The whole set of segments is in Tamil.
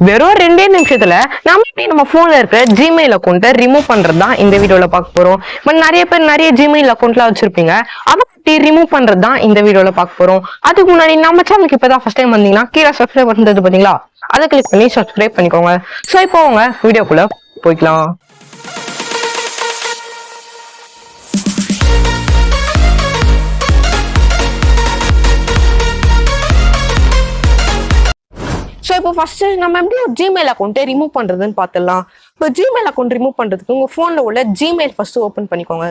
வெறும் 2 நிமிஷத்துல நம்ம போன்ல இருக்கிற ஜிமெயில் அக்கௌண்ட்டை ரிமூவ் பண்றது தான் இந்த வீடியோல பார்க்க போறோம். பட் நிறைய பேர் நிறைய ஜிமெயில் அக்கௌண்ட்லாம் வச்சிருப்பீங்க. அதை பத்தி ரிமூவ் பண்றது தான் இந்த வீடியோல பார்க்க போறோம். அதுக்கு முன்னாடி நம்ம சேனலுக்கு இப்பதான் ஃபர்ஸ்ட் டைம் வந்தீங்கன்னா கீழே சப்ஸ்கிரைப் பண்றது பாத்தீங்களா, அதை கிளிக் பண்ணி சப்ஸ்கிரைப் பண்ணிக்கோங்க. சோ இப்போ அவங்க வீடியோக்குள்ள போய்க்கலாம். ஸோ இப்போ ஃபர்ஸ்ட் நம்ம எப்படி ஒரு ஜிமெயில் அக்கௌண்ட்டை ரிமூவ் பண்றதுன்னு பார்த்துடலாம். இப்போ ஜிமெயில் அக்கௌண்ட் ரிமூவ் பண்றதுக்கு உங்க போன்ல உள்ள ஜிமெயில் ஃபர்ஸ்ட் ஓப்பன் பண்ணிக்கோங்க.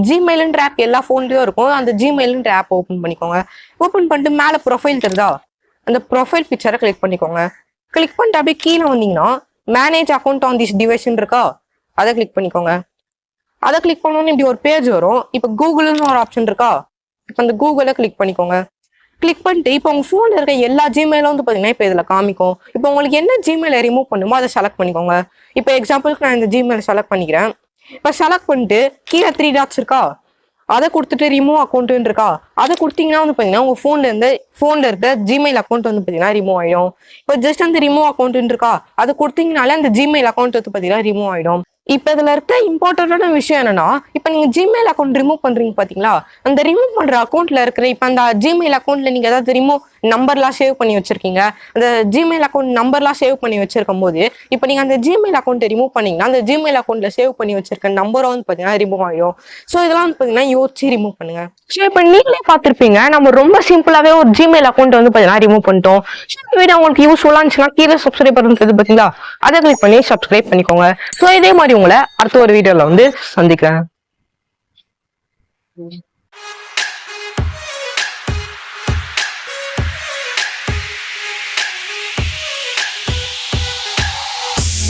ஜிமெயில்ன்ற ஆப் எல்லா போன்லயும் இருக்கும். அந்த ஜிமெயில்ன்ற ஆப் ஓப்பன் பண்ணிக்கோங்க. ஓப்பன் பண்ணிட்டு மேல ப்ரொஃபைல் தெரியுதா, அந்த ப்ரொஃபைல் பிக்சரை கிளிக் பண்ணிக்கோங்க. கிளிக் பண்ணிட்டு அப்படியே கீழே வந்தீங்கன்னா மேனேஜ் அக்கௌண்ட் ஆன் திஸ் டிவைஸ்ன்னு இருக்கா, அதை கிளிக் பண்ணிக்கோங்க. அதை கிளிக் பண்ணோன்னு இப்படி ஒரு பேஜ் வரும். இப்போ கூகுள்னு ஒரு ஆப்ஷன் இருக்கா, இப்போ அந்த கூகுளை கிளிக் பண்ணிக்கோங்க. கிளிக் பண்ணிட்டு இப்போ உங்க போன்ல இருக்க எல்லா ஜிமெயிலும் வந்து பாத்தீங்கன்னா இப்போ இதுல காமிக்கும். இப்போ உங்களுக்கு என்ன ஜிமெயிலை ரிமூவ் பண்ணுமோ அதை செலக்ட் பண்ணிக்கோங்க. இப்போ எக்ஸாம்பிளுக்கு நான் இந்த ஜிமெயில் செலக்ட் பண்ணிக்கிறேன். இப்போ செலக்ட் பண்ணிட்டு கீழே 3 டாட்ஸ் இருக்கா, அதை கொடுத்துட்டு ரிமூவ் அக்கௌண்ட்னு இருக்கா, அதை கொடுத்தீங்கன்னா வந்து பாத்தீங்கன்னா உங்க போன்ல இருக்க ஜிமெயில் அக்கௌண்ட் வந்து பாத்தீங்கன்னா ரிமூவ் ஆயிடும். இப்போ ஜஸ்ட் அந்த ரிமூவ் அக்கௌண்ட் இருக்கா, அதை கொடுத்தீங்கனாலே அந்த ஜிமெயில் அக்கௌண்ட் வந்து பாத்தீங்கன்னா ரிமூவ் ஆயிடும். இப்ப இதுல இருக்க இம்பார்ட்டன்டான விஷயம் என்னன்னா, இப்ப நீங்க ஜிமெயில் அக்கௌண்ட் ரிமூவ் பண்றீங்க பாத்தீங்களா, அந்த ரிமூவ் பண்ற அக்கௌண்ட்ல இருக்கிற இப்ப அந்த ஜிமெயில் அக்கௌண்ட்ல நீங்க ஏதாவது ரிமூவ் நம்பர்லாம் சேவ் பண்ணி வச்சிருக்கீங்க. அந்த ஜிமெயில் அக்கௌண்ட் நம்பர்லாம் சேவ் பண்ணி வச்சிருக்கும் போது இப்ப நீங்க அந்த ஜிமெயில் அக்கௌண்ட்டை ரிமூவ் பண்ணீங்கன்னா அந்த ஜிமெயில் அக்கௌண்ட்ல சேவ் பண்ணி வச்சிருக்க நம்பரும் வந்து பாத்தீங்கன்னா ரிமூவ் ஆயிடும். ஸோ இதெல்லாம் வந்து பாத்தீங்கன்னா யோசிச்சு ரிமூவ் பண்ணுங்க. ஸோ இப்ப நீங்களே பார்த்திருப்பீங்க, நம்ம ரொம்ப சிம்பிளாவே ஒரு ஜிமெயில் அக்கௌண்ட் வந்து பாத்தீங்கன்னா ரிமூவ் பண்ணிட்டோம். வீடியோ உங்களுக்கு யூஸ்ஃபுல்லா இருந்துச்சுன்னா கீழே சப்ஸ்கிரைப் பண்ணுறது பாத்தீங்களா, அதை கிளிக் பண்ணி சப்ஸ்கிரைப் பண்ணிக்கோங்க. ஸோ இதே மாதிரி உங்களை அடுத்த ஒரு வீடியோல வந்து சந்திக்கிறேன்.